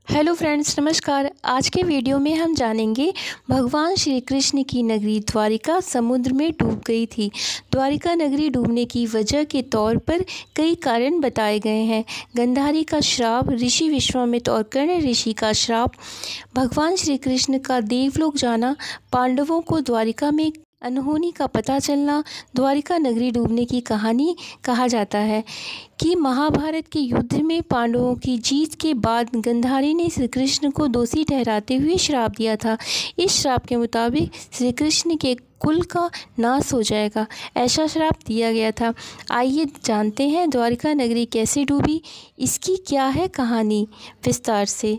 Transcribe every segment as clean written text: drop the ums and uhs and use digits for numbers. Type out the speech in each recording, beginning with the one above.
Hello friends, नमस्कार। आज के वीडियो में हम जानेंगे भगवान श्री कृष्ण की नगरी द्वारिका समुद्र में डूब गई थी। द्वारिका नगरी डूबने की वजह के तौर पर कई कारण बताए गए हैं। गंधारी का श्राप, ऋषि विश्वामित्र और कर्ण ऋषि का श्राप, भगवान श्री कृष्ण का देवलोक जाना, पांडवों को द्वारिका में अनहोनी का पता चलना। द्वारिका नगरी डूबने की कहानी कहा जाता है कि महाभारत के युद्ध में पांडवों की जीत के बाद गंधारी ने श्री कृष्ण को दोषी ठहराते हुए श्राप दिया था। इस श्राप के मुताबिक श्री कृष्ण के कुल का नाश हो जाएगा, ऐसा श्राप दिया गया था। आइए जानते हैं द्वारिका नगरी कैसे डूबी, इसकी क्या है कहानी विस्तार से,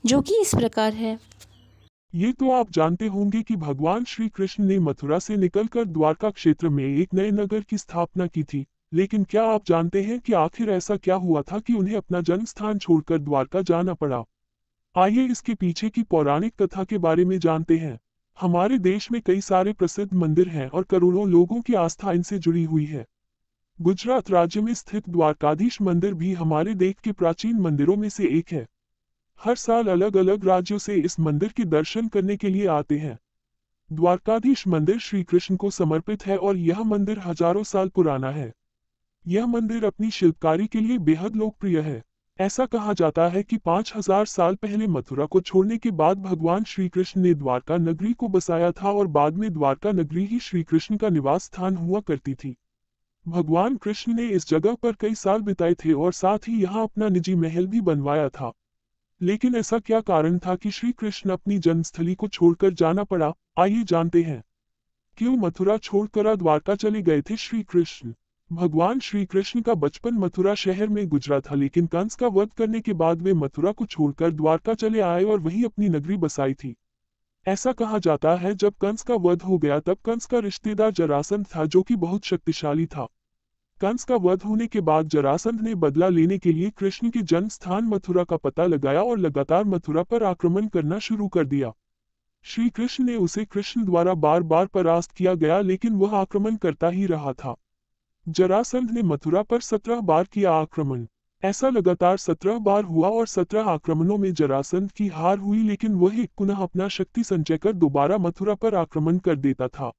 जो कि इस प्रकार है। ये तो आप जानते होंगे कि भगवान श्री कृष्ण ने मथुरा से निकलकर द्वारका क्षेत्र में एक नए नगर की स्थापना की थी। लेकिन क्या आप जानते हैं कि आखिर ऐसा क्या हुआ था कि उन्हें अपना जन्म स्थान छोड़कर द्वारका जाना पड़ा? आइए इसके पीछे की पौराणिक कथा के बारे में जानते हैं। हमारे देश में कई सारे प्रसिद्ध मंदिर हैं और करोड़ों लोगों की आस्था इनसे जुड़ी हुई है। गुजरात राज्य में स्थित द्वारकाधीश मंदिर भी हमारे देश के प्राचीन मंदिरों में से एक है। हर साल अलग अलग राज्यों से इस मंदिर के दर्शन करने के लिए आते हैं। द्वारकाधीश मंदिर श्री कृष्ण को समर्पित है और यह मंदिर हजारों साल पुराना है। यह मंदिर अपनी शिल्पकारी के लिए बेहद लोकप्रिय है। ऐसा कहा जाता है कि 5000 साल पहले मथुरा को छोड़ने के बाद भगवान श्री कृष्ण ने द्वारका नगरी को बसाया था और बाद में द्वारका नगरी ही श्री कृष्ण का निवास स्थान हुआ करती थी। भगवान कृष्ण ने इस जगह पर कई साल बिताए थे और साथ ही यहाँ अपना निजी महल भी बनवाया था। लेकिन ऐसा क्या कारण था कि श्री कृष्ण अपनी जन्मस्थली को छोड़कर जाना पड़ा? आइए जानते हैं। क्यों मथुरा छोड़कर द्वारका चले गए थे श्री कृष्ण? भगवान श्री कृष्ण का बचपन मथुरा शहर में गुजरा था, लेकिन कंस का वध करने के बाद वे मथुरा को छोड़कर द्वारका चले आए और वहीं अपनी नगरी बसाई थी। ऐसा कहा जाता है जब कंस का वध हो गया तब कंस का रिश्तेदार जरासंध था, जो कि बहुत शक्तिशाली था। कंस का वध होने के बाद जरासंध ने बदला लेने के लिए कृष्ण के जन्म स्थान मथुरा का पता लगाया और लगातार मथुरा पर आक्रमण करना शुरू कर दिया। श्री कृष्ण ने उसे कृष्ण द्वारा बार बार परास्त किया गया, लेकिन वह आक्रमण करता ही रहा था। जरासंध ने मथुरा पर 17 बार किया आक्रमण। ऐसा लगातार 17 बार हुआ और 17 आक्रमणों में जरासंध की हार हुई, लेकिन वह पुनः अपना शक्ति संचय कर दोबारा मथुरा पर आक्रमण कर देता था।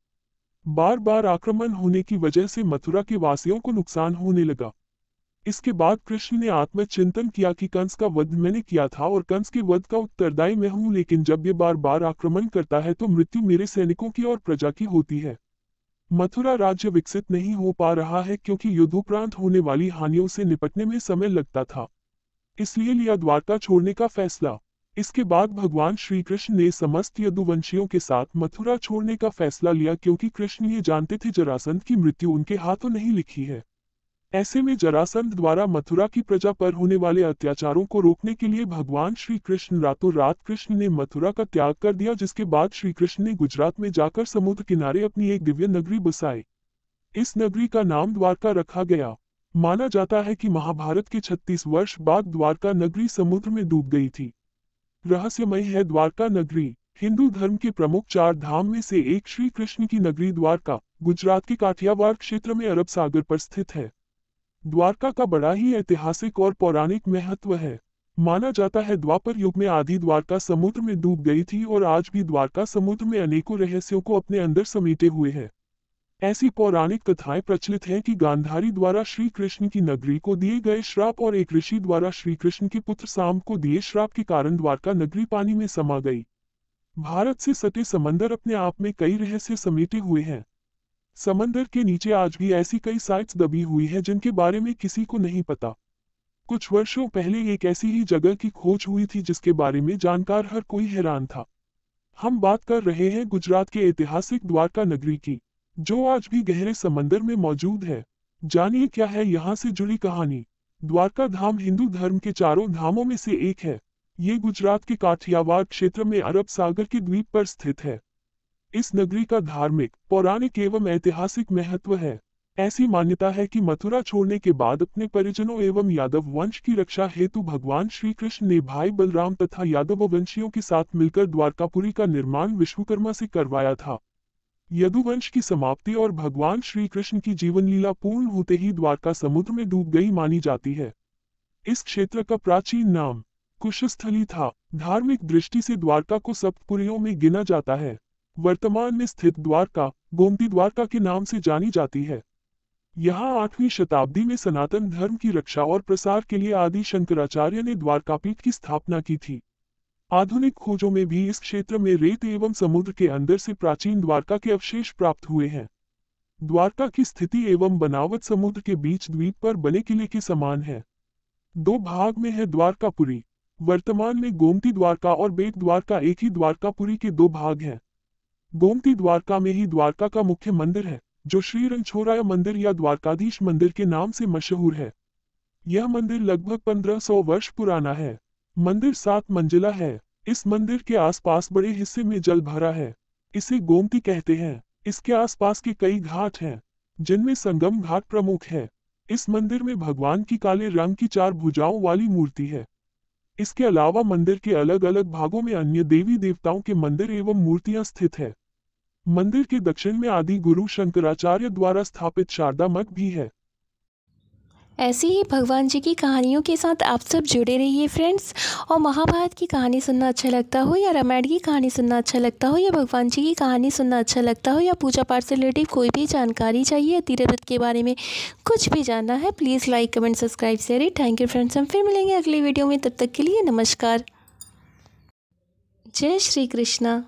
बार बार आक्रमण होने की वजह से मथुरा के वासियों को नुकसान होने लगा। इसके बाद कृष्ण ने आत्मचिंतन किया कि कंस का वध मैंने किया था और कंस के वध का उत्तरदायी मैं हूं, लेकिन जब ये बार बार आक्रमण करता है तो मृत्यु मेरे सैनिकों की और प्रजा की होती है। मथुरा राज्य विकसित नहीं हो पा रहा है क्योंकि युद्धोपरांत होने वाली हानियों से निपटने में समय लगता था। इसलिए लिया द्वारका छोड़ने का फैसला। इसके बाद भगवान श्री कृष्ण ने समस्त यदुवंशियों के साथ मथुरा छोड़ने का फैसला लिया, क्योंकि कृष्ण ये जानते थे जरासंध की मृत्यु उनके हाथों नहीं लिखी है। ऐसे में जरासंध द्वारा मथुरा की प्रजा पर होने वाले अत्याचारों को रोकने के लिए भगवान श्री कृष्ण रातों रात कृष्ण ने मथुरा का त्याग कर दिया, जिसके बाद श्री कृष्ण ने गुजरात में जाकर समुद्र किनारे अपनी एक दिव्य नगरी बसाई। इस नगरी का नाम द्वारका रखा गया। माना जाता है कि महाभारत के 36 वर्ष बाद द्वारका नगरी समुद्र में डूब गई थी। रहस्यमय है द्वारका नगरी। हिंदू धर्म के प्रमुख 4 धाम में से एक श्री कृष्ण की नगरी द्वारका गुजरात के काठियावाड़ क्षेत्र में अरब सागर पर स्थित है। द्वारका का बड़ा ही ऐतिहासिक और पौराणिक महत्व है। माना जाता है द्वापर युग में आधी द्वारका समुद्र में डूब गई थी और आज भी द्वारका समुद्र में अनेकों रहस्यों को अपने अंदर समेटे हुए है। ऐसी पौराणिक कथाएं प्रचलित हैं कि गांधारी द्वारा श्री कृष्ण की नगरी को दिए गए श्राप और एक ऋषि द्वारा श्री कृष्ण के पुत्र सांब को दिए श्राप के कारण द्वारका नगरी पानी में समा गई। भारत से सटे समंदर अपने आप में कई रहस्य समेटे हुए हैं। समंदर के नीचे आज भी ऐसी कई साइट्स दबी हुई है जिनके बारे में किसी को नहीं पता। कुछ वर्षों पहले एक ऐसी ही जगह की खोज हुई थी जिसके बारे में जानकार हर कोई हैरान था। हम बात कर रहे हैं गुजरात के ऐतिहासिक द्वारका नगरी की, जो आज भी गहरे समंदर में मौजूद है। जानिए क्या है यहाँ से जुड़ी कहानी। द्वारका धाम हिंदू धर्म के 4 धामों में से एक है। ये गुजरात के काठियावाड़ क्षेत्र में अरब सागर के द्वीप पर स्थित है। इस नगरी का धार्मिक, पौराणिक एवं ऐतिहासिक महत्व है। ऐसी मान्यता है कि मथुरा छोड़ने के बाद अपने परिजनों एवं यादव वंश की रक्षा हेतु भगवान श्री कृष्ण ने भाई बलराम तथा यादव वंशियों के साथ मिलकर द्वारकापुरी का निर्माण विश्वकर्मा से करवाया था। यदुवंश की समाप्ति और भगवान श्री कृष्ण की जीवन लीला पूर्ण होते ही द्वारका समुद्र में डूब गई मानी जाती है। इस क्षेत्र का प्राचीन नाम कुशस्थली था। धार्मिक दृष्टि से द्वारका को सप्तपुरियों में गिना जाता है। वर्तमान में स्थित द्वारका गोमती द्वारका के नाम से जानी जाती है। यहाँ 8वीं शताब्दी में सनातन धर्म की रक्षा और प्रसार के लिए आदि शंकराचार्य ने द्वारकापीठ की स्थापना की थी। आधुनिक खोजों में भी इस क्षेत्र में रेत एवं समुद्र के अंदर से प्राचीन द्वारका के अवशेष प्राप्त हुए हैं। द्वारका की स्थिति एवं बनावट समुद्र के बीच द्वीप पर बने किले के समान है। 2 भाग में है द्वारकापुरी। वर्तमान में गोमती द्वारका और बेट द्वारका एक ही द्वारकापुरी के 2 भाग हैं। गोमती द्वारका में ही द्वारका का मुख्य मंदिर है, जो श्री रणछोड़राय मंदिर या द्वारकाधीश मंदिर के नाम से मशहूर है। यह मंदिर लगभग 1500 वर्ष पुराना है। मंदिर 7 मंजिला है। इस मंदिर के आसपास बड़े हिस्से में जल भरा है। इसे गोमती कहते हैं। इसके आसपास के कई घाट हैं, जिनमें संगम घाट प्रमुख है। इस मंदिर में भगवान की काले रंग की 4 भुजाओं वाली मूर्ति है। इसके अलावा मंदिर के अलग अलग भागों में अन्य देवी देवताओं के मंदिर एवं मूर्तियां स्थित है। मंदिर के दक्षिण में आदि गुरु शंकराचार्य द्वारा स्थापित शारदा मठ भी है। ऐसी ही भगवान जी की कहानियों के साथ आप सब जुड़े रहिए फ्रेंड्स। और महाभारत की कहानी सुनना अच्छा लगता हो, या रामायण की कहानी सुनना अच्छा लगता हो, या भगवान जी की कहानी सुनना अच्छा लगता हो, या पूजा पाठ से रिलेटेड कोई भी जानकारी चाहिए, तीर्थ के बारे में कुछ भी जानना है, please like comment subscribe share. Thank you friends. हम फिर मिलेंगे अगली वीडियो में, तब तक के लिए नमस्कार। जय श्री कृष्णा।